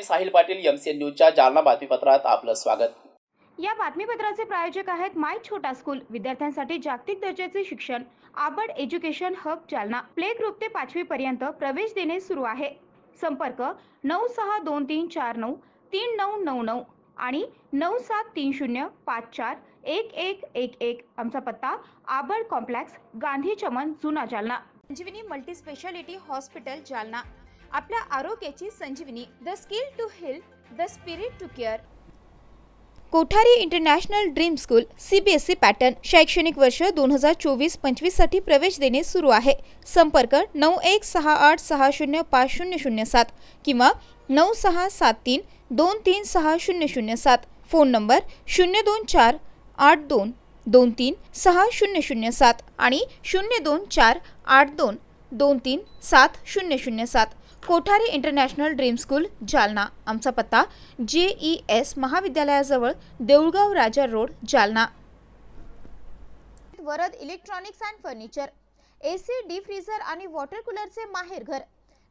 Sahil Patil, MCN न्यूजच्या जालना बातमीपत्रात आपलं स्वागत। या बातमीपत्राचे प्रायोजक आहेत माय छोटा स्कूल, विद्यार्थ्यांसाठी जागतिक दर्जाचे शिक्षण, Abad education hub Jalna. Play group ते 5वी पर्यंत प्रवेश देणे सुरू आहे। संपर्क 9623493999 आणि 9730541111। आमचा पत्ता आबड कॉम्प्लेक्स, गांधी चमन, जुना Jalna. Sanjeevani multi speciality hospital Jalna, आपल्या आरोग्याची संजीवनी। The skill to heal, the spirit to care. Kothari international dream school CBSE pattern शैक्षणिक वर्ष 2024-25 साठी प्रवेश देणे सुरू आहे। संपर्क 9168605007 किंवा 9673236007। फोन नंबर 02482236007 आणि 02482237007। Kothari international dream school Jalna. आमचा पत्ता JES महाविद्यालयाजवळ, Deulgaon Raja road, Jalna. Varad electronics and furniture, AC, deep freezer आणि वॉटर कूलरचे माहेरघर।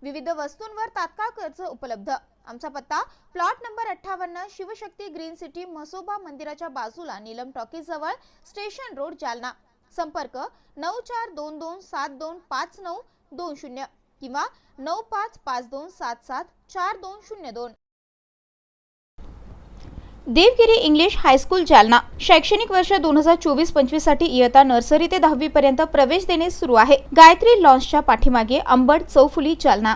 विविध वस्तूंवर तात्काळ कर्ज उपलब्ध। आमचा पत्ता plot number 58, Shivshakti green city, Masoba मंदिराच्या बाजूला, नीलम टॉकीज जवळ, स्टेशन रोड, जालना। संपर्क 9422725920 किंवा 9552774202। देवगिरी इंग्लिश हायस्कूल जालना शैक्षणिक वर्ष 2024-25 साठी इयत्ता नर्सरी ते 10वी पर्यंत प्रवेश देणे सुरू आहे। गायत्री लॉन्सच्या पाठीमागे, अंबड चौफुली, जालना।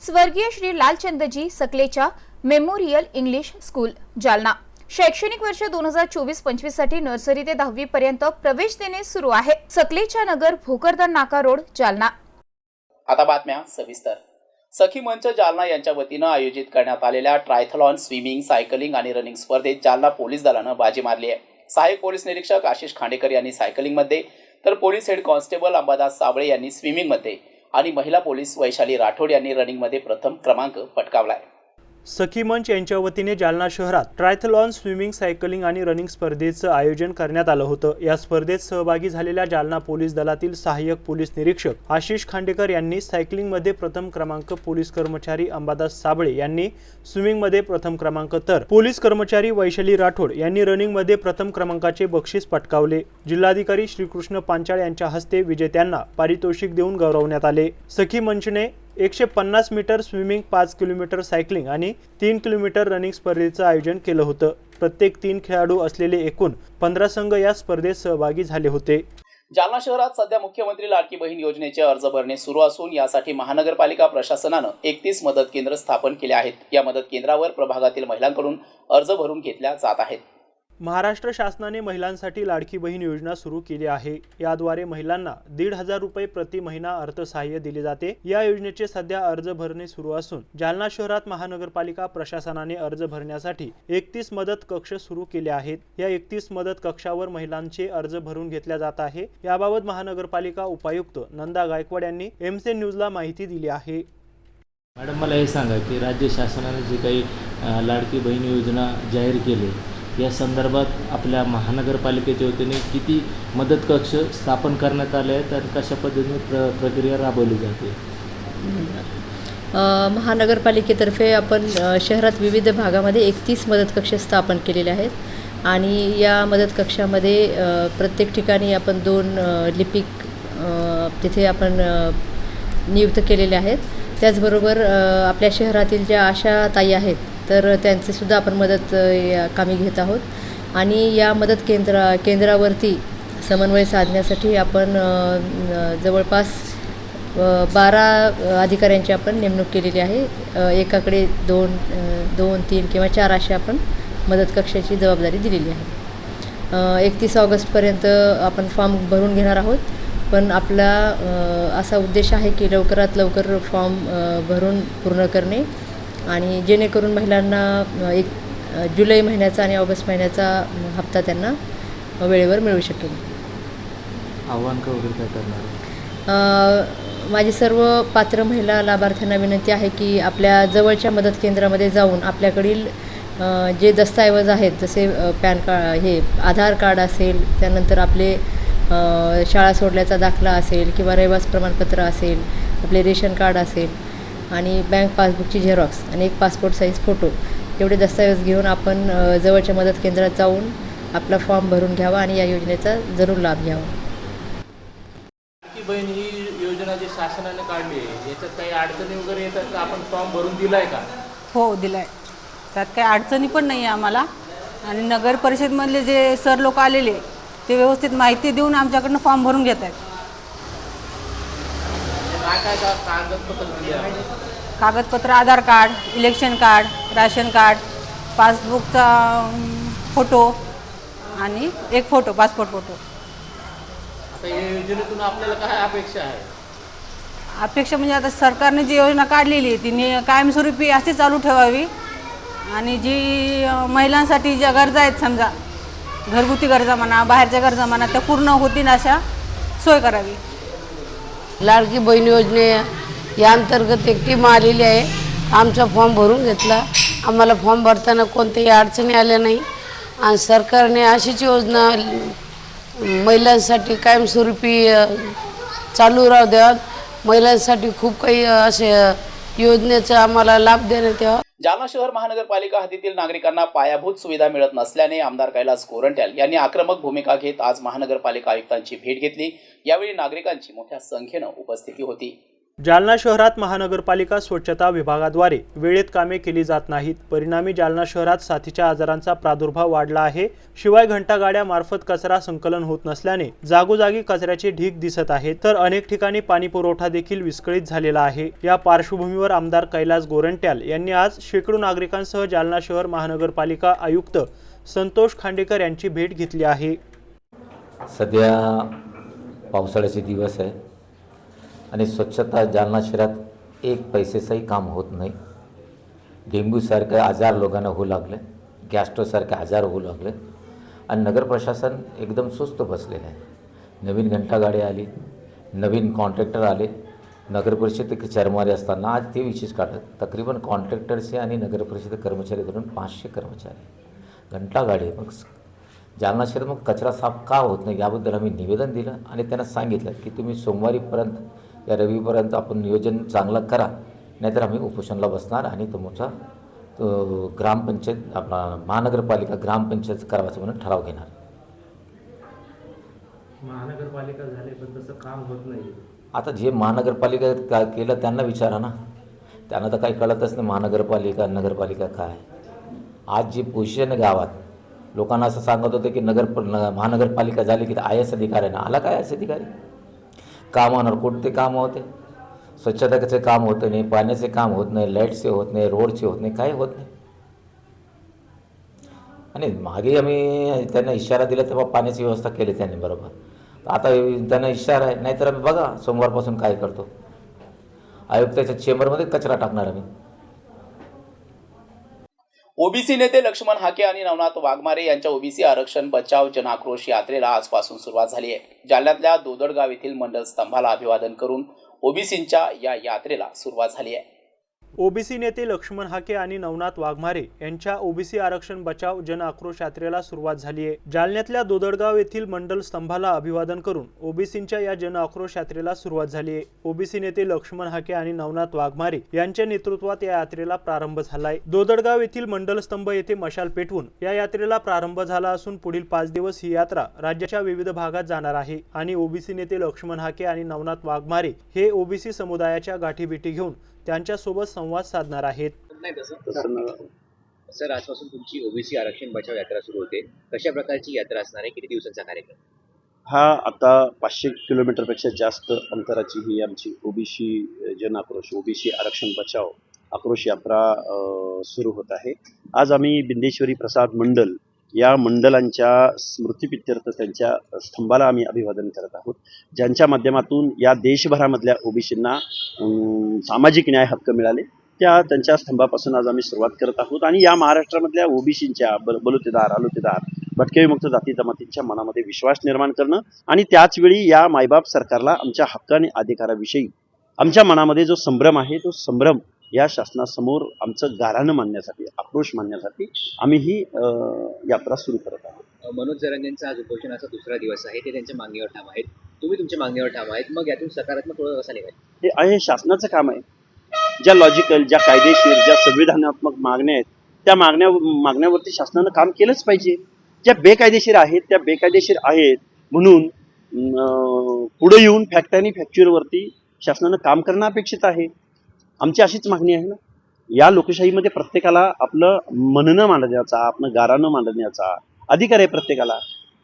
स्वर्गीय Shri Lalchandji Sakalecha memorial English school Jalna शैक्षणिक वर्ष 2024-25 साठी नर्सरी ते 10वी पर्यंत प्रवेश देणे सुरू आहे। सकलेचा नगर, भोकरदन नाका रोड, जालना। आता बातम्या सविस्तर। सखी मंच जालना यांच्या वतीनं आयोजित करण्यात आलेल्या ट्रायथलॉन, स्विमिंग, सायकलिंग आणि रनिंग स्पर्धेत जालना पोलीस दलानं बाजी मारली आहे। सहाय्यक पोलीस निरीक्षक आशिष खांडेकर यांनी सायकलिंगमध्ये, तर police head constable Ambadas Sable यांनी स्विमिंगमध्ये आणि महिला पोलीस वैशाली राठोड यांनी रनिंगमध्ये प्रथम क्रमांक पटकावलाय। सखी मंच यांच्या वतीने जालना शहरात ट्रायथलॉन, स्विमिंग, सायकलिंग आणि रनिंग स्पर्धेचं आयोजन करण्यात आलं होतं। या स्पर्धेत सहभागी झालेल्या जालना पोलीस दलातील सहाय्यक पोलीस निरीक्षक आशिष खांडेकर यांनी सायकलिंगमध्ये प्रथम क्रमांक, पोलीस कर्मचारी अंबादास साबळे यांनी स्विमिंगमध्ये प्रथम क्रमांक, तर पोलीस कर्मचारी वैशाली राठोड यांनी रनिंगमध्ये प्रथम क्रमांकाचे बक्षीस पटकावले। जिल्हाधिकारी श्रीकृष्ण पांचाळ यांच्या हस्ते विजेत्यांना पारितोषिक देऊन गौरवण्यात आले। सखी मंचने 150 मीटर स्विमिंग, 5 किलोमीटर सायकलिंग आणि 3 किलोमीटर रनिंग स्पर्धेचं आयोजन केलं होतं। प्रत्येक 3 खेळाडू असलेले एकूण 15 संघ या स्पर्धेत सहभागी झाले होते। जालना शहरात सध्या मुख्यमंत्री लाडकी बहीण योजनेचे अर्ज भरणे सुरू असून यासाठी महानगरपालिका प्रशासनानं 31 मदत केंद्र स्थापन केले आहेत। या मदत केंद्रावर प्रभागातील महिलांकडून अर्ज भरून घेतल्या जात आहेत। महाराष्ट्र शासनाने महिलांसाठी लाडकी बहीण योजना सुरू केली आहे। याद्वारे महिलांना 1,500 रुपये प्रति महिना अर्थसहाय्य दिले जाते। या योजनेचे सध्या अर्ज भरणे सुरू असून जालना शहरात महानगरपालिका प्रशासनाने अर्ज भरण्यासाठी 31 मदत कक्ष सुरू केले आहेत। या 31 मदत कक्षावर महिलांचे अर्ज भरून घेतल्या जात आहे। याबाबत महानगरपालिका उपायुक्त नंदा गायकवाड यांनी एमसीएन न्यूजला माहिती दिली आहे। मॅडम, मला हे सांगा की राज्य शासनाने जे काही लाडकी बहीण योजना जाहीर केली, या संदर्भात आपल्या महानगरपालिकेच्या वतीने किती मदत कक्ष स्थापन करण्यात आले आहेत आणि कशा पद्धतीने प्रक्रिया राबवली जाते? महानगरपालिकेतर्फे आपण शहरात विविध भागामध्ये 31 मदत कक्ष स्थापन केलेले आहेत आणि या मदत कक्षामध्ये प्रत्येक ठिकाणी आपण 2 लिपिक तिथे आपण नियुक्त केलेले आहेत। त्याचबरोबर आपल्या शहरातील ज्या आशा ताई आहेत तर त्यांचे सुद्धा आपण मदत या कामी घेत आहोत आणि या मदत केंद्रावरती समन्वय साधण्यासाठी आपण जवळपास 12 अधिकाऱ्यांची आपण नेमणूक केलेली आहे। एकाकडे 2, 3 किंवा 4 अशी आपण मदत कक्षाची जबाबदारी दिलेली आहे। 31 ऑगस्टपर्यंत आपण फॉर्म भरून घेणार आहोत, पण आपला असा उद्देश आहे की लवकरात लवकर फॉर्म भरून पूर्ण करणे आणि जेणेकरून महिलांना जुलै महिन्याचा आणि ऑगस्ट महिन्याचा हप्ता त्यांना वेळेवर मिळू शकेल। आव्हान वगैरे काय करणार? माझी सर्व पात्र महिला लाभार्थ्यांना विनंती आहे की आपल्या जवळच्या मदत केंद्रामध्ये जाऊन आपल्याकडील जे दस्तऐवज आहेत, जसे पॅन कार्ड, हे आधार कार्ड असेल, त्यानंतर आपले शाळा सोडल्याचा दाखला असेल किंवा रहिवास प्रमाणपत्र असेल, आपले रेशन कार्ड असेल, आणि बँक पासबुकची झेरॉक्स आणि एक पासपोर्ट साईज फोटो एवढे दस्तऐवज घेऊन आपण जवळच्या मदत केंद्रात जाऊन आपला फॉर्म भरून घ्यावा आणि या योजनेचा जरूर लाभ घ्यावा. लाडकी बहीण ही योजना जी शासनाने काढली आहे याच्यात काही अडचणी वगैरे येतात का? आपण फॉर्म भरून दिलाय का? हो दिला आहे. त्यात काही अडचणी पण नाही आहे आम्हाला. आणि नगर परिषदमधले जे सर लोक आलेले ते व्यवस्थित माहिती देऊन आमच्याकडनं फॉर्म भरून घेत आहेत. काय काय कागदपत्र दिली आहे? कागदपत्र Aadhaar card, election card, ration card, पासबुकचा फोटो आणि एक फोटो पासपोर्ट फोटो. आता या योजनेतून आपल्याला काय अपेक्षा आहे? अपेक्षा म्हणजे आता सरकारने जी योजना काढलेली आहे ती कायमस्वरूपी अशी चालू ठेवावी आणि जी महिलांसाठी ज्या गरजा आहेत समजा घरगुती गरजा म्हणा बाहेरच्या गरजा म्हणा त्या पूर्ण होतील अशा सोय करावी. लाडकी बहीण योजने या अंतर्गत एक टीम आलेली आहे. आमचा फॉर्म भरून घेतला. आम्हाला फॉर्म भरताना कोणत्याही अडचणी आल्या नाही आणि सरकारने अशीच योजना महिलांसाठी कायमस्वरूपी चालू राहू द्याव्यात. महिलांसाठी खूप काही असे योजनेचा आम्हाला लाभ देण्यात यावा. जालना शहर महानगरपालिका हद्दीतील नागरिकांना पायाभूत सुविधा मिळत नसल्याने आमदार कैलास गोरंट्याल यांनी आक्रमक भूमिका घेत आज महानगरपालिका आयुक्तांची भेट घेतली. यावेळी नागरिकांची मोठ्या संख्येनं उपस्थिती होती. जालना शहरात महानगरपालिका स्वच्छता विभागाद्वारे वेळेत कामे केली जात नाहीत. परिणामी जालना शहरात साथीच्या आजारांचा प्रादुर्भाव वाढला आहे. शिवाय घंटागाड्यामार्फत कचरा संकलन होत नसल्याने जागोजागी कचऱ्याचे ढीग दिसत आहेत, तर अनेक ठिकाणी पाणी पुरवठा देखील विस्कळीत झालेला आहे. या पार्श्वभूमीवर आमदार कैलास गोरंट्याल यांनी आज शेकडो नागरिकांसह जालना शहर महानगरपालिका आयुक्त संतोष खांडेकर यांची भेट घेतली आहे. सध्या पावसाळ्याचे दिवस आहे आणि स्वच्छता जालना शहरात एक पैसेचंही काम होत नाही. डेंग्यूसारखे आजार लोकांना होऊ लागले, गॅस्ट्रोसारखे आजार होऊ लागले आणि नगर प्रशासन एकदम सुस्त बसलेलं आहे. नवीन घंटागाडी आली, नवीन कॉन्ट्रॅक्टर आले. नगर परिषद कर्मचारी असताना आज ते विशेष काढत तकरीबन कॉन्ट्रॅक्टरचे आणि नगर परिषद कर्मचारी धरून 500 कर्मचारी घंटागाडी. मग जालना शहरात मग कचरा साफ का होत नाही याबद्दल आम्ही निवेदन दिलं आणि त्यांना सांगितलं की तुम्ही सोमवारीपर्यंत या रविपर्यंत आपण नियोजन चांगलं करा, नाहीतर आम्ही उपोषणाला बसणार आणि तुमचा ग्रामपंचायत आपला महानगरपालिका ग्रामपंचायत करावाचं म्हणून ठराव घेणार. महानगरपालिका झाले पण तसं काम होत नाही. आता जे महानगरपालिका काय केलं त्यांना विचारा ना, त्यांना तर काही कळतच नाही महानगरपालिका नगरपालिका काय. आज जी पोझिशन आहे गावात लोकांना असं सांगत होते की महानगरपालिका झाली की आय एस अधिकारी ना आला. काय आय एस अधिकारी कामावर कोणते कामं होते? स्वच्छतेचे काम होतं नाही, पाण्याचे काम होत नाही, लाईटचे होत नाही, रोडचे होत नाही, काही होत नाही. आणि मागे आम्ही त्यांना इशारा दिला तेव्हा पाण्याची व्यवस्था केली त्यांनी बरोबर. आता त्यांना इशारा आहे, नाहीतर आम्ही बघा सोमवारपासून काय करतो. आयुक्ताच्या चेंबरमध्ये कचरा टाकणार आम्ही. ओबीसी नेते लक्ष्मण हाके आणि नवनाथ वाघमारे यांच्या ओबीसी आरक्षण बचाव जनआक्रोश यात्रेला आजपासून सुरुवात झाली आहे. जालन्यातल्या दोदडगाव येथील मंडल स्तंभाला अभिवादन करून ओबीसींच्या या यात्रेला सुरुवात झाली आहे. ओबीसी नेते लक्ष्मण हाके आणि नवनाथ वाघमारे यांच्या ओबीसी आरक्षण बचाव जन आक्रोश यात्रेला सुरुवात झाली आहे. जालन्यातल्या दोदडगाव येथील मंडल स्तंभाला अभिवादन करून ओबीसींच्या या जन आक्रोश यात्रेला सुरुवात झाली आहे. ओबीसी नेते लक्ष्मण हाके आणि नवनाथ वाघमारे यांच्या नेतृत्वात या यात्रेला प्रारंभ झालाय. दोदडगाव येथील मंडल स्तंभ येथे मशाल पेटवून या यात्रेला प्रारंभ झाला असून पुढील 5 दिवस ही यात्रा राज्याच्या विविध भागात जाणार आहे. आणि ओबीसी नेते लक्ष्मण हाके आणि नवनाथ वाघमारे हे ओबीसी समुदायाच्या गाठीभेटी घेऊन त्यांच्यासोबत संवाद साधणार आहेत. सर, आजपासून तुमची ओबीसी आरक्षण बचाव यात्रा सुरू होते. कशा प्रकारची यात्रा असणार आहे? किती दिवसांचा कार्यक्रम? हा आता 500 किलोमीटरपेक्षा जास्त अंतराची ही आमची ओबीसी जन आक्रोश ओबीसी आरक्षण बचाव आक्रोश यात्रा सुरू होत आहे. आज आम्ही बिंदेश्वरी प्रसाद मंडल या मंडलांच्या स्मृतिप्रित्यर्थ त्यांच्या स्तंभाला आम्ही अभिवादन करत आहोत, ज्यांच्या माध्यमातून या देशभरामधल्या ओबीसींना सामाजिक न्याय हक्क मिळाले. त्यांच्या स्तंभापासून आज आम्ही सुरुवात करत आहोत. आणि या महाराष्ट्रामधल्या ओबीसींच्या बलुतेदार अलुतेदार भटके विमुक्त जाती जमातींच्या मनामध्ये विश्वास निर्माण करणं आणि त्याचवेळी या मायबाप सरकारला आमच्या हक्क आणि अधिकाराविषयी आमच्या मनामध्ये जो संभ्रम आहे तो संभ्रम या शासनासमोर आमचं गाऱ्हाणं मांडण्यासाठी आक्रोश मांडण्यासाठी आम्ही ही यात्रा सुरू करत आहोत. मनोज जरांगेंचा आज उपोषणाचा दुसरा दिवस आहे. ते त्यांच्या मागणीवर ठाम आहेत, तुम्ही तुमच्या मागणीवर ठाम आहेत. मग यातून सकारात्मक तोडगा कसा निघाल? हे शासनाचं काम आहे. ज्या लॉजिकल, ज्या कायदेशीर, ज्या संविधानात्मक मागण्या आहेत त्या मागण्यावरती शासनानं काम केलंच पाहिजे. ज्या बेकायदेशीर आहेत म्हणून पुढे येऊन फॅक्ट आणि फॅक्च्युअलवरती शासनानं काम करणं अपेक्षित आहे. आमची अशीच मागणी आहे ना. या लोकशाहीमध्ये प्रत्येकाला आपलं म्हणणं मांडण्याचा, आपलं गाऱ्हाणं मांडण्याचा अधिकार आहे प्रत्येकाला.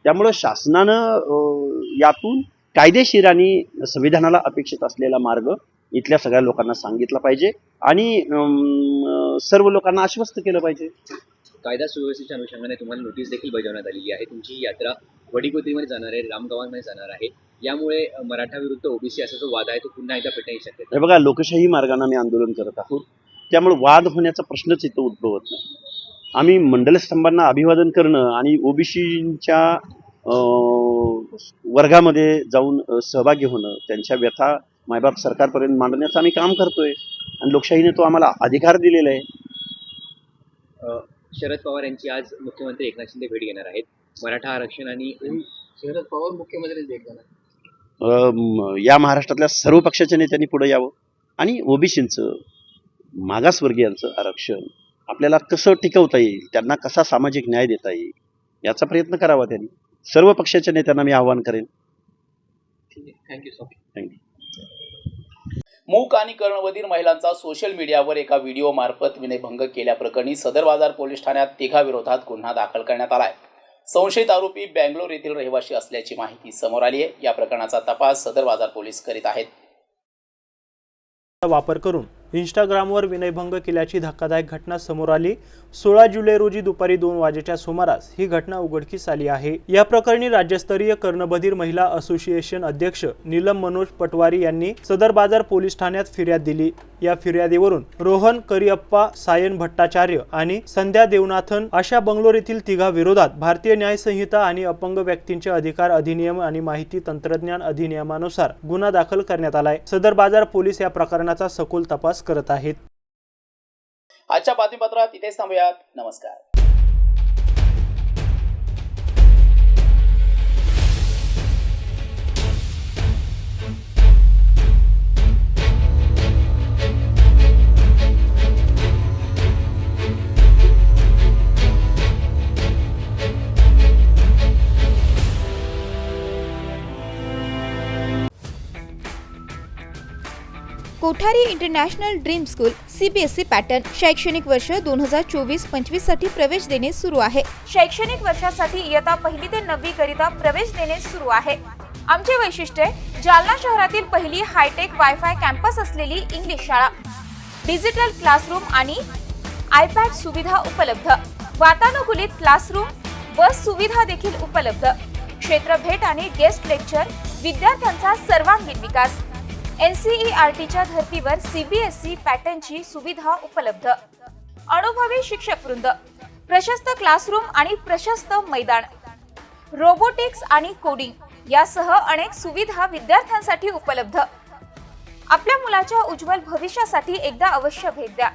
त्यामुळं शासनानं यातून कायदेशीर आणि संविधानाला अपेक्षित असलेला मार्ग इथल्या सगळ्या लोकांना सांगितला पाहिजे आणि सर्व लोकांना आश्वस्त केलं पाहिजे. कायदा सुव्यवस्थेच्या अनुषंगाने तुम्हाला नोटीस देखील बजावण्यात आलेली आहे. तुमची ही यात्रा वडीगोद्रीमध्ये जाणार आहे, रामगावांमध्ये जाणार आहे. यामुळे मराठा विरुद्ध ओबीसी असा जो वाद आहे तो पुन्हा एकदा पेटण्याची शक्यता आहे. हे बघा, लोकशाही मार्गाने आम्ही आंदोलन करत आहोत, त्यामुळे वाद होण्याचा प्रश्नच इथं उद्भवत नाही. आम्ही मंडलस्तंभांना अभिवादन करणं आणि ओबीसीच्या वर्गामध्ये जाऊन सहभागी होणं, त्यांच्या व्यथा मायबाप सरकारपर्यंत मांडण्याचं आम्ही काम करतोय आणि लोकशाहीने तो आम्हाला अधिकार दिलेला आहे. शरद पवार यांची आज मुख्यमंत्री एकनाथ शिंदे भेट घेणार आहेत. मराठा आरक्षण आणि शरद पवार मुख्यमंत्री भेट घेणार. या महाराष्ट्रातल्या सर्व पक्षाच्या नेत्यांनी पुढे यावं आणि ओबीसींचं, मागासवर्गीयांचं आरक्षण आपल्याला कसं टिकवता येईल, त्यांना कसा सामाजिक न्याय देता येईल याचा प्रयत्न करावा त्यांनी. सर्व पक्षाच्या नेत्यांना मी आवाहन करेन. Thank you so much. थँक्यू. मूक आणि कर्णबधीर महिलांचा सोशल मीडियावर एका व्हिडिओ मार्फत विनयभंग केल्याप्रकरणी सदर बाजार पोलीस ठाण्यात तिघाविरोधात गुन्हा दाखल करण्यात आलाय. संशयित आरोपी बँगलोर येथील रहिवासी असल्याची माहिती समोर आली आहे. या प्रकरणाचा तपास सदर बाजार पोलीस करीत आहेत. वापर करून इंस्टाग्रामवर विनयभंग केल्याची धक्कादायक घटना समोर आली. 16 जुलै रोजी दुपारी 2 वाजेच्या सुमारास ही घटना उघडकीस आली आहे. या प्रकरणी राज्यस्तरीय कर्णबधीर महिला असोसिएशन अध्यक्ष नीलम मनोज पटवारी यांनी सदर बाजार पोलीस ठाण्यात फिर्याद दिली. या फिर्यादीवरून रोहन करिअप्पा, सायन भट्टाचार्य आणि संध्या देवनाथन अशा बंगलोर येथील तिघा विरोधात भारतीय न्याय संहिता आणि अपंग व्यक्तींचे अधिकार अधिनियम आणि माहिती तंत्रज्ञान अधिनियमानुसार गुन्हा दाखल करण्यात आलाय. सदर बाजार पोलीस या प्रकरणाचा सखोल तपास करत आहेत. आजच्या बातमीपत्रात इथेच थांबूयात. नमस्कार. Kothari international dream school CBSE pattern शैक्षणिक वर्ष 2024-25 साठी प्रवेश देणे सुरू आहे. शैक्षणिक वर्षासाठी इयत्ता 1ली ते 9वी करिता प्रवेश देणे सुरू आहे. आमचे वैशिष्ट्य जालना शहरातील पहिली हायटेक वायफाय कॅम्पस असलेली इंग्लिश शाळा, डिजिटल क्लासरूम आणि iPad सुविधा उपलब्ध, वातानुकूलित क्लासरूम, बस सुविधा देखील उपलब्ध, क्षेत्र भेट आणि गेस्ट लेक्चर, विद्यार्थ्यांचा सर्वांगीण विकास, NCERTच्या धर्तीवर CBSE पॅटर्नची सुविधा उपलब्ध, अनुभवी शिक्षक वृंद, प्रशस्त क्लासरूम आणि प्रशस्त मैदान, रोबोटिक्स आणि कोडिंग यासह अनेक सुविधा विद्यार्थ्यांसाठी उपलब्ध. आपल्या मुलाच्या उज्ज्वल भविष्यासाठी एकदा अवश्य भेट द्या.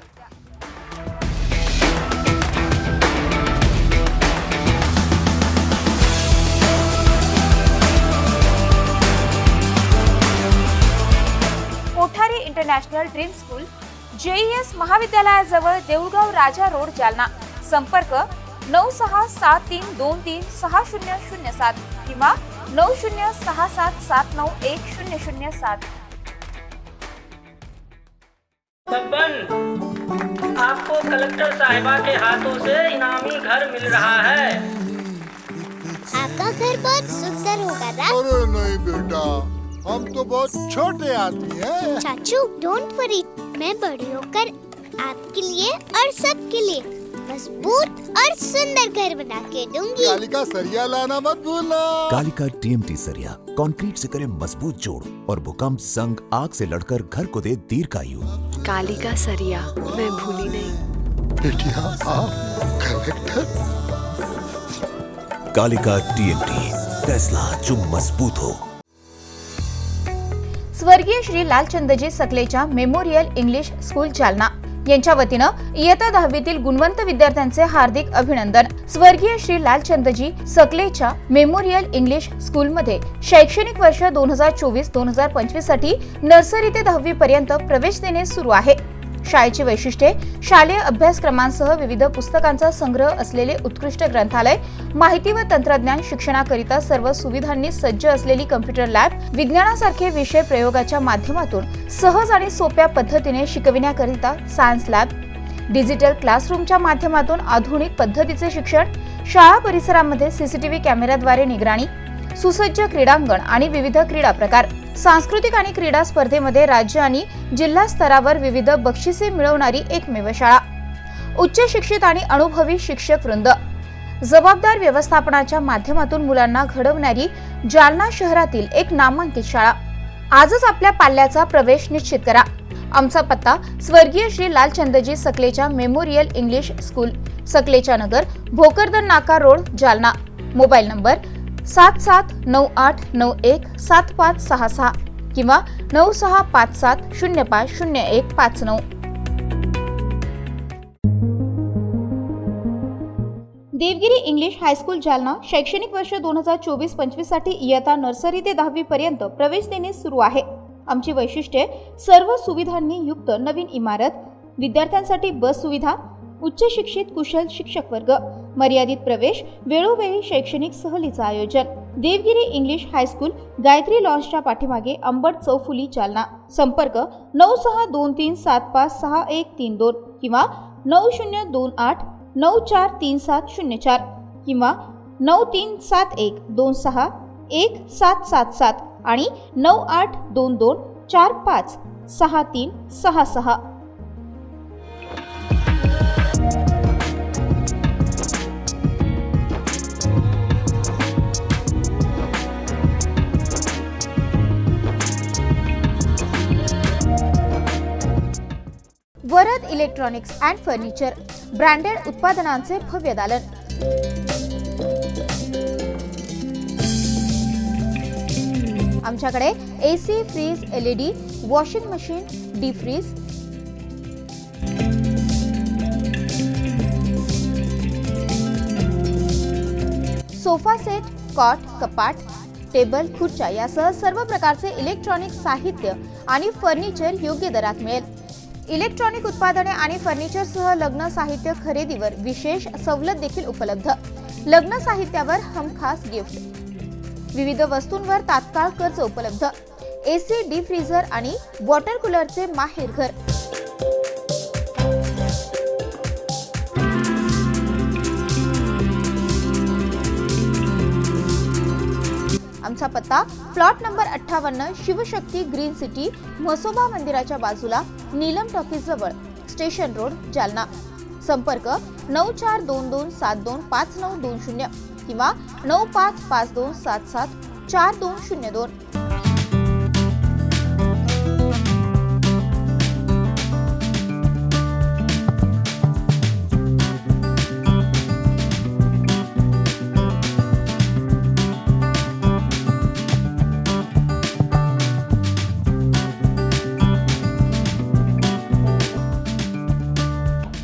Kothari international dream school, JES महाविद्यालयाजवळ, देऊळगाव राजा रोड, जालना. संपर्क 9673236007 किंवा 9067791007. आपको कलेक्टर साहिबा के हाथों से इनामी घर मिल रहा है. आपका घर बहुत सुंदर होगा ना? अरे नहीं बेटा, हम तो बहुत छोटे आदमी हैं। चाचू डोंट वरी, मैं बड़ी होकर आपके लिए और सबके लिए मजबूत और सुंदर घर बना के दूंगी। कालिका सरिया लाना मत भूलना। कालिका TMT सरिया कंक्रीट से करे मजबूत जोड़ और भूकंप, संग, आग से लड़कर घर को दे दीर्घायु। कालिका सरिया मैं भूली नहीं। बेटिया आप कलेक्टर। कालिका TMT, फैसला जो मजबूत हो। स्वर्गीय Shri Lalchandji Sakalecha memorial English school Jalna यांच्या वतीनं इयत्ता 10वीतील गुणवंत विद्यार्थ्यांचे हार्दिक अभिनंदन. स्वर्गीय श्री लालचंदजी सकलेच्या मेमोरियल इंग्लिश स्कूलमध्ये शैक्षणिक वर्ष 2024-2025 साठी नर्सरी ते 10वी पर्यंत प्रवेश देणे सुरू आहे. शाळेची वैशिष्ट्ये: शालेय अभ्यासक्रमांसह विविध पुस्तकांचा संग्रह असलेले उत्कृष्ट ग्रंथालय, माहिती व तंत्रज्ञान शिक्षणाकरिता सर्व सुविधांनी सज्ज असलेली कम्प्युटर लॅब, विज्ञानासारखे विषय प्रयोगाच्या माध्यमातून सहज आणि सोप्या पद्धतीने शिकविण्याकरिता सायन्स लॅब, डिजिटल क्लासरूमच्या माध्यमातून आधुनिक पद्धतीचे शिक्षण, शाळा परिसरामध्ये सीसीटीव्ही कॅमेऱ्याद्वारे निगराणी, सुसज्ज क्रीडांगण आणि विविध क्रीडा प्रकार, सांस्कृतिक आणि क्रीडा स्पर्धेमध्ये राज्य आणि जिल्हा स्तरावर विविध बक्षिसे मिळवणारी एकमेव शाळा, उच्च शिक्षित आणि अनुभवी शिक्षक वृंद, जबाबदार व्यवस्थापनाच्या माध्यमातून मुलांना घडवणारी जालना शहरातील एक नामांकित शाळा. आजच आपल्या पाल्याचा प्रवेश निश्चित करा. आमचा पत्ता: स्वर्गीय Shri Lalchandji Sakalecha memorial English school, Sakalecha Nagar, Bhokardan Naka road, Jalna. Mobile number 7798917566 किंवा 9657050159. देवगिरी इंग्लिश हायस्कूल जालना शैक्षणिक वर्ष 2024-25 साठी इयत्ता नर्सरी ते 10वी पर्यंत प्रवेश देणे सुरू आहे. आमची वैशिष्ट्ये: सर्व सुविधांनी युक्त नवीन इमारत, विद्यार्थ्यांसाठी बस सुविधा, उच्च शिक्षित कुशल शिक्षक वर्ग, मर्यादित प्रवेश, वेळोवेळी शैक्षणिक सहलीचं आयोजन. देवगिरी इंग्लिश हायस्कूल, गायत्री लॉन्सच्या पाठीमागे, अंबड चौफुली, जालना. संपर्क 9623756132 किंवा 9028943704 किंवा 9371261777 आणि 9822456366. Varad electronics and furniture, branded उत्पादनांचे भव्य दालन. आमच्याकडे AC, fridge, LED, washing machine, deep fridge, sofa set, cot, कपाट, टेबल, खुर्च्या यासह सर्व प्रकारचे इलेक्ट्रॉनिक साहित्य आणि फर्निचर योग्य दरात मिळेल. इलेक्ट्रॉनिक उत्पादने आणि फर्निचरसह लग्न साहित्य खरेदीवर विशेष सवलत देखील उपलब्ध. लग्न साहित्यावर हमखास गिफ्ट, विविध वस्तूंवर तात्काळ कर्ज उपलब्ध. AC, डीप फ्रीझर आणि वॉटर कूलरचे माहेर घर. आमचा पत्ता: plot number 58, Shivshakti green city, Mhasoba मंदिराच्या बाजूला, नीलम टॉकीज जवळ, स्टेशन रोड, जालना. संपर्क 9422725920 किंवा 9552774202.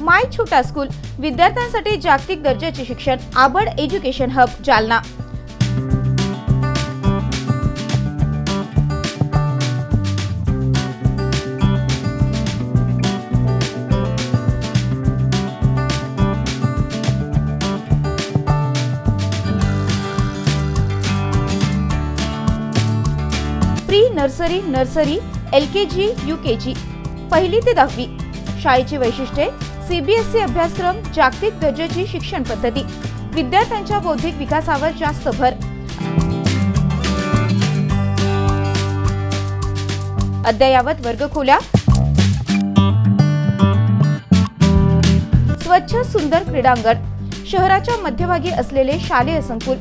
माय छोटा स्कूल, विद्यार्थ्यांसाठी जागतिक दर्जाचे शिक्षण, Abad education hub, Jalna. Pre nursery, nursery, LKG, UKG, 1ली ते 10वी. शाळेची वैशिष्ट्ये: CBSE अभ्यासक्रम, जागतिक दर्जाची शिक्षण पद्धती, विद्यार्थ्यांच्या बौद्धिक विकासावर जास्त भर. अद्ययावत वर्गखोल्या, स्वच्छ सुंदर क्रीडांगण, शहराच्या मध्यभागी असलेले शालेय संकुल,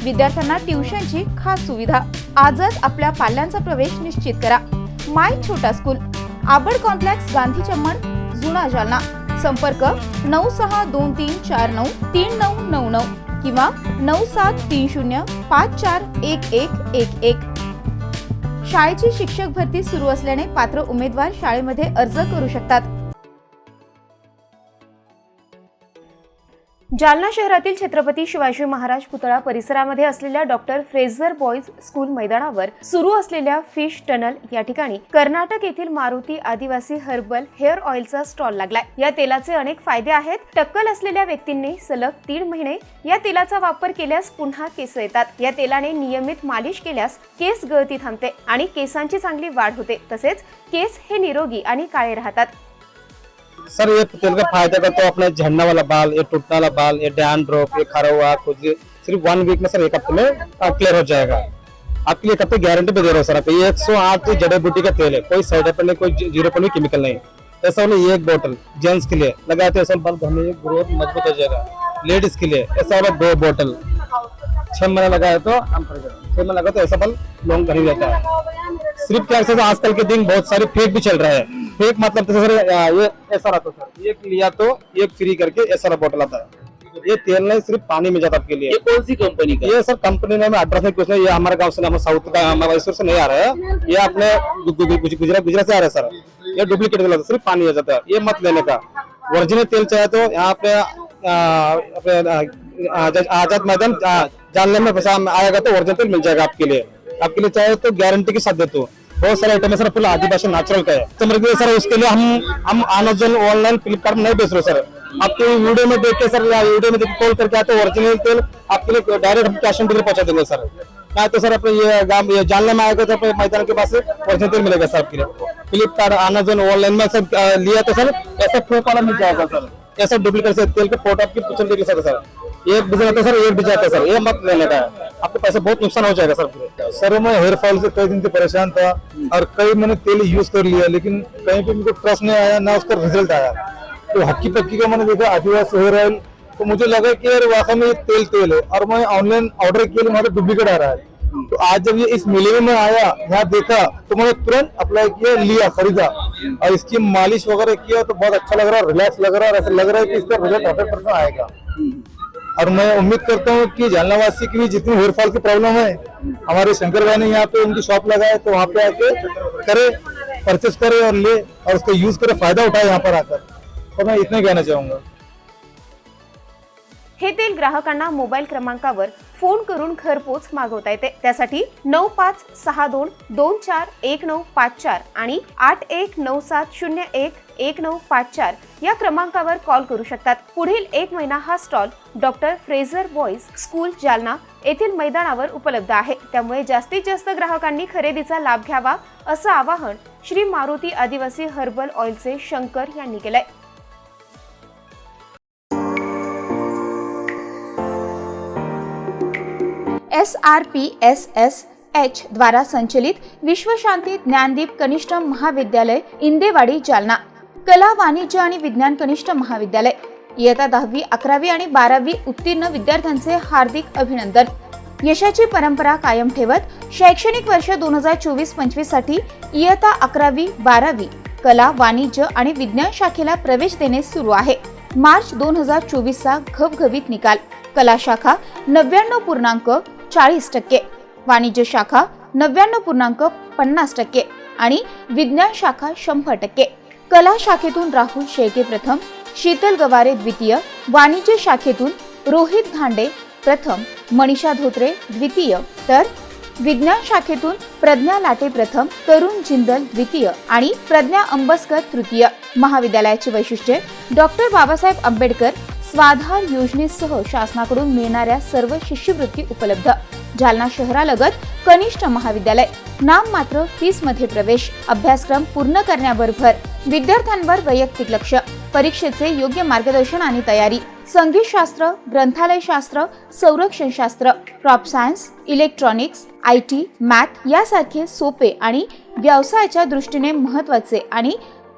विद्यार्थ्यांना ट्युशनची खास सुविधा. आजच आपल्या पाल्यांचा प्रवेश निश्चित करा. माय छोटा स्कूल, आबड कॉम्प्लेक्स, गांधी चमन, जुना, जालना. संपर्क 9623493999 किंवा 9730541111. शाळेची शिक्षक भरती सुरू असल्याने पात्र उमेदवार शाळेमध्ये अर्ज करू शकतात. जालना शहरातील छत्रपती शिवाजी महाराज पुतळा परिसरामध्ये असलेल्या डॉक्टर फ्रेझर बॉईज स्कूल मैदानावर सुरू असलेल्या फिश टनल या ठिकाणी कर्नाटक येथील मारुती आदिवासी हर्बल हेअर ऑइलचा स्टॉल लागलाय. या तेलाचे अनेक फायदे आहेत. टक्कल असलेल्या व्यक्तींनी सलग 3 महिने या तेलाचा वापर केल्यास पुन्हा केस येतात. या तेलाने नियमित मालिश केल्यास केस गळती थांबते आणि केसांची चांगली वाढ होते. तसेच केस हे निरोगी आणि काळे राहतात. सर ये तेल का फायदा का तो अपने झड़ने वाला बाल, ये टूटने वाला बाल, ये डैंड्रफ, ये खरा हुआ खुजली सिर्फ 1 वीक में सर 1 हफ्ते में क्लियर हो जाएगा. आपके लिए कब तक गारंटी पे दे रहा हूँ सर. आप ये 108 जड़ी बूटी का तेल है, कोई साइड इफेक्ट नहीं, कोई 0% केमिकल नहीं. ऐसा वाला ये 1 बोतल जेंट्स के लिए लगाते हैं बाल धोने में ग्रोथ मजबूत हो जाएगा. लेडीज के लिए ऐसा वाला 2 बोतल 6 महीने लगाए तो 6 महीने लगा तो ऐसा बाल लॉन्ग नहीं जाता है. सिर्फ क्या है आजकल के दिन बहुत सारे फेक भी चल रहा है. फेक मतलब तो सर ये ऐसा रहता सर, एक लिया तो एक फ्री करके ऐसा बोतल आता है. ये तेल नहीं सिर्फ पानी में जाता आपके लिए. ये कौन सी कंपनी का? ये सर कंपनी में एड्रेस नहीं कुछ नहीं. ये हमारे गांव से हमारे साउथ का मैसूर से नहीं आ रहा है. ये अपने गुजरात से आ रहा है सर. ये डुप्लीकेट तेल सिर्फ पानी आ जाता है. ये मत लेने का. ओरिजिनल तेल चाहे तो यहाँ पे आजाद मैदान जालने में पैसा आएगा तो ओरिजिनल तेल मिल जाएगा आपके लिए. आपके लिए चाहे तो गारंटी के साथ देते हो. बहुत सारे आइटम है सर, फुल आदिवासी नेचुरल का है. तो सर उसके लिए हम अमेजन ऑनलाइन फ्लिपकार्ट में नहीं बेच रहे सर. आपके वीडियो में देख के सर या वीडियो में देख कॉल करके आते तो ओरिजिनल तेल आपके लिए डायरेक्ट हम कैश ऑन डिलीवरी पहुंचा देंगे सर. क्या तो सर अपने ये जालने में आएगा तो अपने मैदान के पास ओरिजिनल तेल मिलेगा सर आपके लिए. फ्लिपकार्ट अमेजन ऑनलाइन में सब लिया तो सर ऐसा फेक वाला मिल जाएगा सर. ऐसा डुप्लीकेट से तेल के फोटो आपकी पिक्चर देख सर. एक भी जाता सर, एक भी जाता सर. ये मत लेने का है, आपको पैसे बहुत नुकसान हो जाएगा सर. सर मैं हेयर फॉल से कई दिन से परेशान था और कई मैंने तेल यूज कर लिया, लेकिन कहीं पे मुझे ट्रस्ट नहीं आया ना उसका रिजल्ट आया. तो हक्की पक्की का मैंने देखा आदिवासी हेयर ऑयल, तो मुझे लगा कि यार वाकई में ये तेल है. और मैं ऑनलाइन ऑर्डर किया, हमारा डुप्लीकेट आ रहा है. तो आज जब ये इस मेले में आया, यहाँ देखा तो मैंने तुरंत अप्लाई किया, लिया, खरीदा और इसकी मालिश वगैरह किया तो बहुत अच्छा लग रहा है, रिलैक्स लग रहा है और ऐसा लग रहा है कि इसका रिजल्ट 100% आएगा. और मैं उम्मीद करता हूँ कि जालनावासी की भी जितनी हेयर फॉल की प्रॉब्लम है, हमारे शंकर भाई ने यहाँ पे उनकी शॉप लगाए तो वहाँ पे आके करे, परचेस करे और ले और उसका यूज करे, फायदा उठाए यहाँ पर आकर. तो मैं इतना कहना चाहूंगा. हे तेल ग्राहकांना मोबाईल क्रमांकावर फोन करून घरपोच मागवता येते. त्यासाठी 9562241954 आणि 8197011954 या क्रमांकावर कॉल करू शकतात. पुढील 1 महिना हा stall doctor Fraser boys school Jalna येथील मैदानावर उपलब्ध आहे. त्यामुळे जास्तीत जास्त ग्राहकांनी खरेदीचा लाभ घ्यावा असं आवाहन श्री मारुती आदिवासी हर्बल ऑइलचे शंकर यांनी केलंय. SRPSSH द्वारा संचलित विश्व शांती ज्ञानदीप कनिष्ठ महाविद्यालय इंदेवाडी जालना, कला वाणिज्य आणि विज्ञान कनिष्ठ महाविद्यालय, इयत्ता 10वी 11वी आणि 12वी उत्तीर्ण विद्यार्थ्यांचे हार्दिक अभिनंदन. यशाची परंपरा कायम ठेवत शैक्षणिक वर्ष 2024-25 साठी इयत्ता 11वी 12वी कला वाणिज्य आणि विज्ञान शाखेला प्रवेश देणे सुरू आहे. मार्च 2024 चा घवघवीत निकाल. कला शाखा 99.40%, वाणिज्य शाखा 99.50% आणि विज्ञान शाखा 100%. कला शाखेतून राहुल शेळके प्रथम, शीतल गवारे द्वितीय, वाणिज्य शाखेतून रोहित घांडे प्रथम, मनीषा धोत्रे द्वितीय, तर विज्ञान शाखेतून प्रज्ञा लाटे प्रथम, तरुण जिंदल द्वितीय आणि प्रज्ञा अंबस्कर तृतीय. महाविद्यालयाची वैशिष्ट्ये: डॉक्टर बाबासाहेब आंबेडकर स्वाधार योजनेसह शासनाकडून मिळणाऱ्या सर्व शिष्यवृत्ती उपलब्ध. जालना शहरालगत कनिष्ठ महाविद्यालय. नाममात्र फीस मध्ये प्रवेश. अभ्यासक्रम पूर्ण करण्यावर भर. विद्यार्थ्यांवर वैयक्तिक लक्ष. परीक्षेचे योग्य मार्गदर्शन आणि तयारी. संगीतशास्त्र, ग्रंथालयशास्त्र, संरक्षणशास्त्र, crop science, electronics, IT, math यासारखे सोपे आणि व्यवसायाच्या दृष्टीने महत्त्वाचे आणि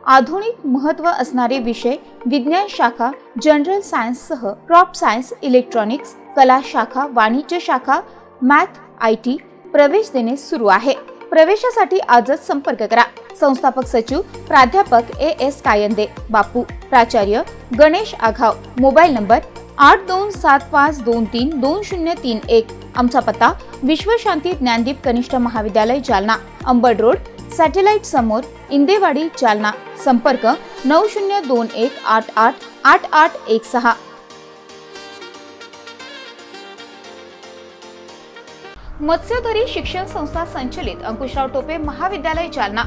आधुनिक महत्त्व असणारे विषय. विज्ञान शाखा जनरल सायन्ससह क्रॉप सायन्स, इलेक्ट्रॉनिक्स, कला शाखा, वाणिज्य शाखा, मॅथ, IT प्रवेश देणे सुरू आहे. प्रवेशासाठी आजच संपर्क करा. संस्थापक सचिव प्राध्यापक AS कायंदे बापू, प्राचार्य गणेश आघाव. Mobile number 8275232031. आमचा पत्ता विश्वशांती ज्ञानदीप कनिष्ठ महाविद्यालय जालना, अंबड रोड, सॅटेलाइट समोर, इंदेवाडी जालना. संपर्क 9021888816. मत्स्यधरी शिक्षण संस्था संचलित अंकुशराव टोपे महाविद्यालय जालना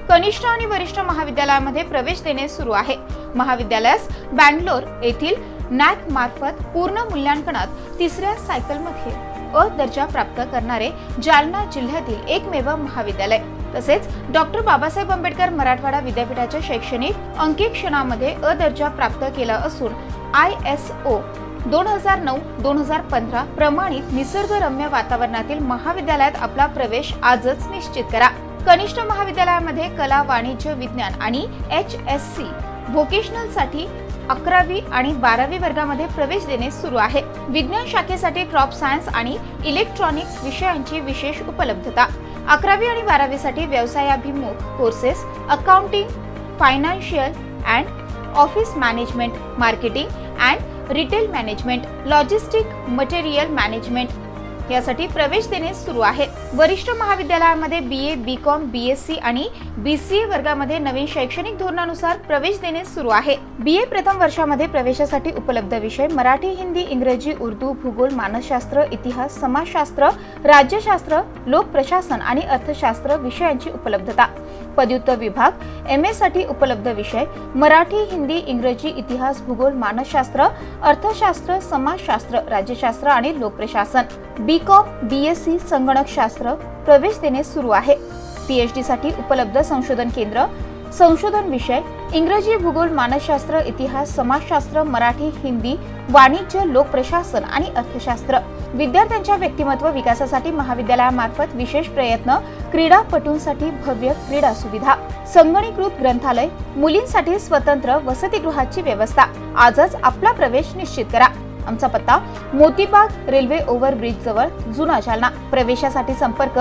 कनिष्ठ आणि वरिष्ठ महाविद्यालयामध्ये प्रवेश देणे सुरू आहे. महाविद्यालयास बँगलोर येथील नॅक मार्फत पूर्ण मूल्यांकनात 3ऱ्या सायकलमध्ये अ दर्जा प्राप्त करणारे जालना जिल्ह्यातील एकमेव महाविद्यालय. तसेच डॉक्टर बाबासाहेब आंबेडकर मराठवाडा विद्यापीठाच्या शैक्षणिक अंकेक्षणामध्ये अ दर्जा प्राप्त केला असून ISO 2009-2015 प्रमाणित निसर्गरम्य वातावरणातील महाविद्यालयात आपला प्रवेश आजच निश्चित करा. कनिष्ठ महाविद्यालयामध्ये कला, वाणिज्य, विज्ञान आणि HSC व्होकेशनल साठी 11वी आणि 12वी वर्गामध्ये प्रवेश देणे सुरू आहे. विज्ञान शाखेसाठी क्रॉप सायन्स आणि इलेक्ट्रॉनिक्स विषयांची विशेष उपलब्धता. 11वी आणि 12वी साठी व्यवसायाभिमुख courses, accounting, financial and office management, marketing and retail management, logistic, material management यासाठी प्रवेश देणे सुरू आहे. वरिष्ठ महाविद्यालयामध्ये BA, BCom, BSc आणि BCA वर्गामध्ये नवीन शैक्षणिक धोरणानुसार प्रवेश देणे सुरू आहे. BA प्रथम वर्षामध्ये प्रवेशासाठी उपलब्ध विषय मराठी, हिंदी, इंग्रजी, उर्दू, भूगोल, मानसशास्त्र, इतिहास, समाजशास्त्र, राज्यशास्त्र, लोकप्रशासन आणि अर्थशास्त्र विषयांची उपलब्धता. पदव्युत्तर विभाग MA साठी उपलब्ध विषय मराठी, हिंदी, इंग्रजी, इतिहास, भूगोल, मानसशास्त्र, अर्थशास्त्र, समाजशास्त्र, राज्यशास्त्र आणि लोकप्रशासन. BCom, BSc संगणकशास्त्र प्रवेश देणे सुरू आहे. PhD साठी उपलब्ध संशोधन केंद्र, संशोधन विषय इंग्रजी, भूगोल, मानसशास्त्र, इतिहास, समाजशास्त्र, मराठी, हिंदी, वाणिज्य, लोकप्रशासन आणि अर्थशास्त्र. विद्यार्थ्यांच्या व्यक्तिमत्व विकासासाठी महाविद्यालयामार्फत विशेष प्रयत्न. क्रीडापटूंसाठी भव्य क्रीडा सुविधा, संगणकीकृत ग्रंथालय, मुलींसाठी स्वतंत्र वसतिगृहाची व्यवस्था. आजच आपला प्रवेश निश्चित करा. आमचा पत्ता मोतीबाग रेल्वे ओव्हरब्रिज जवळ, जुना जालना. प्रवेशासाठी संपर्क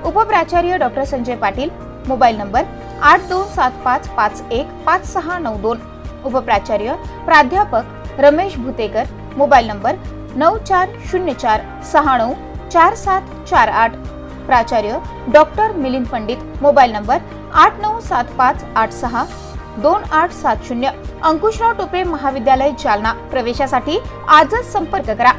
उपप्राचार्य doctor Sanjay Patil, mobile number 8275515692. उपप्राचार्य प्राध्यापक रमेश भुतेकर, मोबाईल नंबर 9404694748. प्राचार्य doctor Milind Pandit, mobile number 8975862870. Ankushrao Tope महाविद्यालय जालना. प्रवेशासाठी आजच संपर्क करा.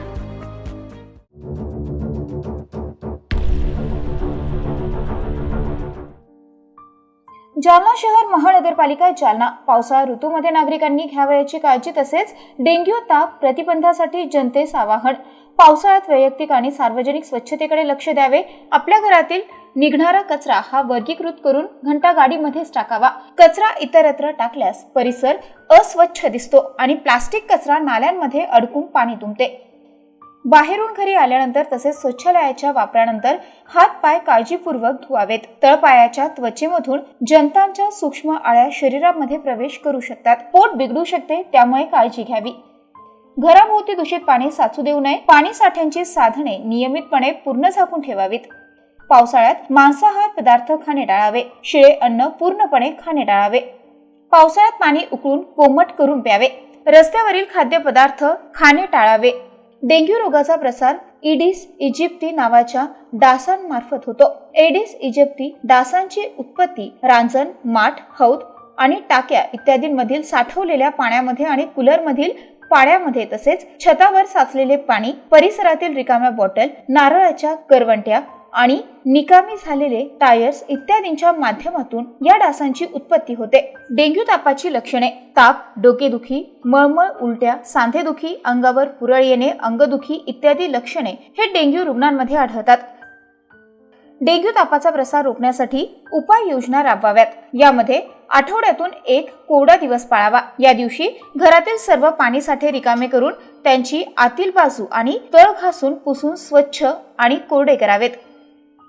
जालना शहर महानगरपालिका जालना पावसाळा ऋतूमध्ये नागरिकांनी घ्यावयाची काळजी तसेच डेंग्यू ताप प्रतिबंधासाठी जनतेस आवाहन. पावसाळ्यात वैयक्तिक आणि सार्वजनिक स्वच्छतेकडे लक्ष द्यावे. आपल्या घरातील निघणारा कचरा हा वर्गीकृत करून घंटा गाडीमध्येच टाकावा. कचरा इतरत्र टाकल्यास परिसर अस्वच्छ दिसतो आणि प्लास्टिक कचरा नाल्यांमध्ये अडकून पाणी तुंबते. बाहेरून घरी आल्यानंतर तसेच शौचालयाच्या वापरानंतर हात पाय काळजीपूर्वक धुवावेत. तळपायाच्या त्वचेमधून जंतांच्या सूक्ष्म आळ्या शरीरामध्ये प्रवेश करू शकतात. पोट बिघडू शकते, त्यामुळे काळजी घ्यावी. घराभोवती दूषित पाणी साचू देऊ नये. पाणी साठ्यांची साधने नियमितपणे पूर्ण झाकून ठेवावीत. पावसाळ्यात मांसाहार पदार्थ खाणे टाळावे. शिळे अन्न पूर्णपणे खाणे टाळावे. पावसाळ्यात पाणी उकळून कोमट करून प्यावे. रस्त्यावरील खाद्यपदार्थ खाणे टाळावे. डेंग्यू रोगाचा प्रसार इडिस इजिप्ती नावाच्या डासांमार्फत होतो. एडिस इजिप्ती डासांची उत्पत्ती रांजण, माठ, हौद आणि टाक्या इत्यादींमधील साठवलेल्या पाण्यामध्ये आणि कूलरमधील पाण्यामध्ये तसेच छतावर साचलेले पाणी, परिसरातील रिकाम्या बॉटल, नारळाच्या करवंट्या आणि निकामी झालेले टायर्स इत्यादींच्या माध्यमातून या डासांची उत्पत्ती होते. डेंग्यू तापाची लक्षणे: ताप, डोकेदुखी, मळमळ, उलट्या, सांधेदुखी, अंगावर पुरळ येणे, अंगदुखी इत्यादी लक्षणे हे डेंग्यू रुग्णांमध्ये आढळतात. डेंग्यू तापाचा प्रसार रोखण्यासाठी उपाययोजना राबवाव्यात. यामध्ये आठवड्यातून एक कोरडा दिवस पाळावा. या दिवशी घरातील सर्व पाणी साठे रिकामे करून त्यांची आतील बाजू आणि तळ घासून पुसून स्वच्छ आणि कोरडे करावेत.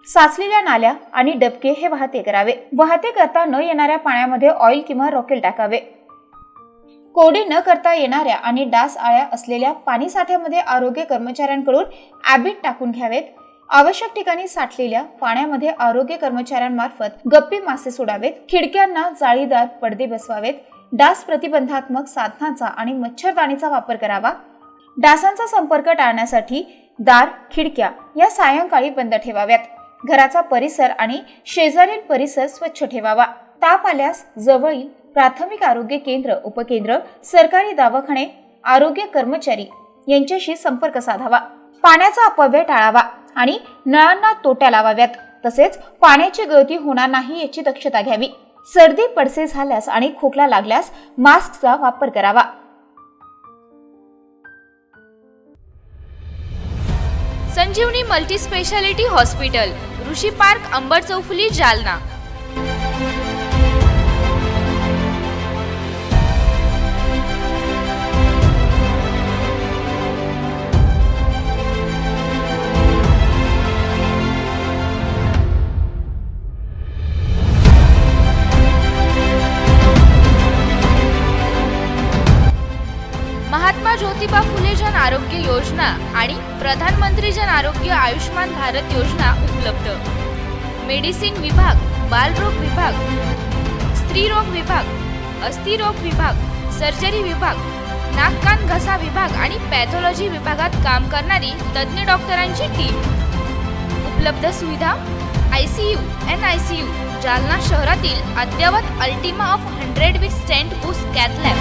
साचलेल्या नाल्या आणि डबके हे वाहते करावे. वाहते करता न येणाऱ्या पाण्यामध्ये ऑइल किंवा रॉकेल टाकावे. कोरडे न करता येणाऱ्या आणि डास आळ्या असलेल्या पाणी साठ्यामध्ये आरोग्य कर्मचाऱ्यांकडून ॲबिट टाकून घ्यावेत. आवश्यक ठिकाणी साठलेल्या पाण्यामध्ये आरोग्य कर्मचाऱ्यांमार्फत गप्पी मासे सोडावेत. खिडक्यांना जाळीदार पडदे बसवावेत. डास प्रतिबंधात्मक साधनांचा आणि मच्छरदाणीचा वापर करावा. डासांचा संपर्क टाळण्यासाठी दार, खिडक्या या सायंकाळी बंद ठेवाव्यात. घराचा परिसर आणि शेजारील परिसर स्वच्छ ठेवावा. ताप आल्यास जवळील प्राथमिक आरोग्य केंद्र, उपकेंद्र, सरकारी दवाखाने, आरोग्य कर्मचारी यांच्याशी संपर्क साधावा. पाण्याचा अपव्यय टाळावा. आणि नळांना तोट्या लावाव्यात. तसेच पाण्याची गळती होणार नाही याची दक्षता घ्यावी. सर्दी पडसे झाल्यास आणि खोकला लागल्यास मास्कचा वापर करावा. संजीवनी मल्टी स्पेशालिटी हॉस्पिटल, ऋषी पार्क, अंबड चौफुली, जालना. महात्मा ज्योतिबा फुले जन आरोग्य योजना आणि प्रधानमंत्री जन आरोग्य आयुष्मान भारत योजना उपलब्ध. मेडिसिन विभाग, बालरोग विभाग, स्त्रीरोग विभाग, अस्थिरोग विभाग, सर्जरी विभाग, नाक कान घसा विभाग आणि पॅथॉलॉजी विभागात काम करणारी तज्ज्ञ डॉक्टरांची टीम. उपलब्ध सुविधा ICU, NICU. जालना शहरातील अद्ययावत ultima of 100 with stent boost cath lab.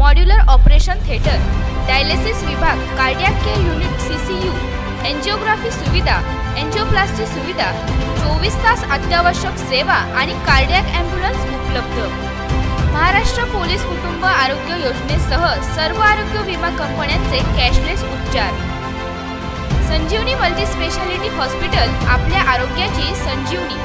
Modular operation theatre, dialysis विभाग, cardiac care unit, CCU, angiography सुविधा, एंजिओप्लास्टी सुविधा, 24 तास अत्यावश्यक सेवा आणि कार्डियक ॲम्ब्युलन्स उपलब्ध. महाराष्ट्र पोलीस कुटुंब आरोग्य योजनेसह सर्व आरोग्य विमा कंपन्यांचे कॅशलेस उपचार. संजीवनी मल्टी स्पेशालिटी हॉस्पिटल, आपल्या आरोग्याची संजीवनी.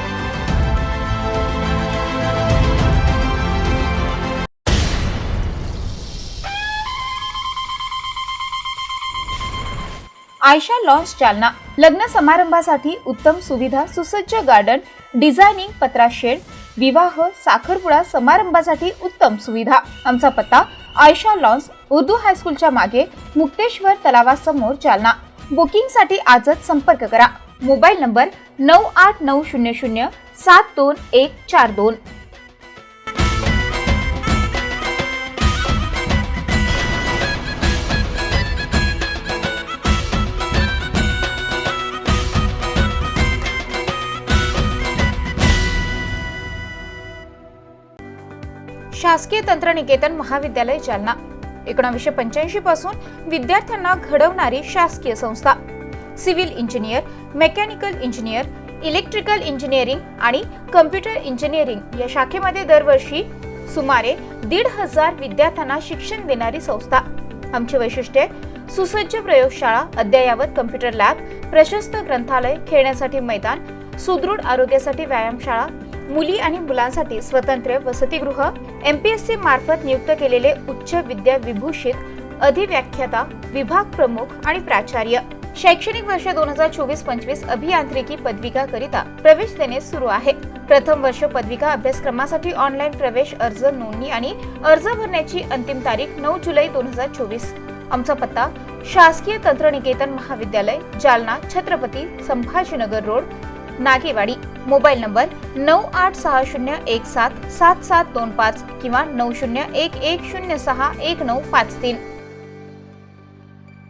आयशा लॉन्स, जालना. लग्न समारंभासाठी उत्तम सुविधा, सुसज्ज गार्डन, डिझायनिंग, पत्रा शेड, विवाह, साखरपुडा समारंभासाठी उत्तम सुविधा. आमचा पत्ता आयशा लॉन्स, उर्दू हायस्कूलच्या मागे, मुक्तेश्वर तलावासमोर, जालना. बुकिंगसाठी आजच संपर्क करा. Mobile number 9890072142. शासकीय तंत्रनिकेतन महाविद्यालय, जालना. 1985 पासून विद्यार्थ्यांना घडवणारी शासकीय संस्था. Civil engineer, mechanical engineer, electrical engineering आणि कम्प्युटर इंजिनिअरिंग या शाखेमध्ये दरवर्षी सुमारे 1,500 विद्यार्थ्यांना शिक्षण देणारी संस्था. आमची वैशिष्ट्ये: सुसज्ज प्रयोगशाळा, अद्ययावत कम्प्युटर लॅब, प्रशस्त ग्रंथालय, खेळण्यासाठी मैदान, सुदृढ आरोग्यासाठी व्यायामशाळा, मुली आणि मुलांसाठी स्वतंत्र वसतिगृह, MPSC मार्फत नियुक्त केलेले उच्च विद्या विभूषित अधिव्याख्याता, विभाग प्रमुख आणि प्राचार्य. शैक्षणिक वर्ष 2024-25 अभियांत्रिकी पदविका करिता प्रवेश देणे सुरू आहे. प्रथम वर्ष पदविका अभ्यासक्रमासाठी ऑनलाईन प्रवेश अर्ज नोंदणी आणि अर्ज भरण्याची अंतिम तारीख 9 जुलै 2024. आमचा पत्ता शासकीय तंत्रनिकेतन महाविद्यालय, Jalna, Chhatrapati Sambhajinagar road, Nagewadi. Mobile number 9860177725 किंवा 9011061953.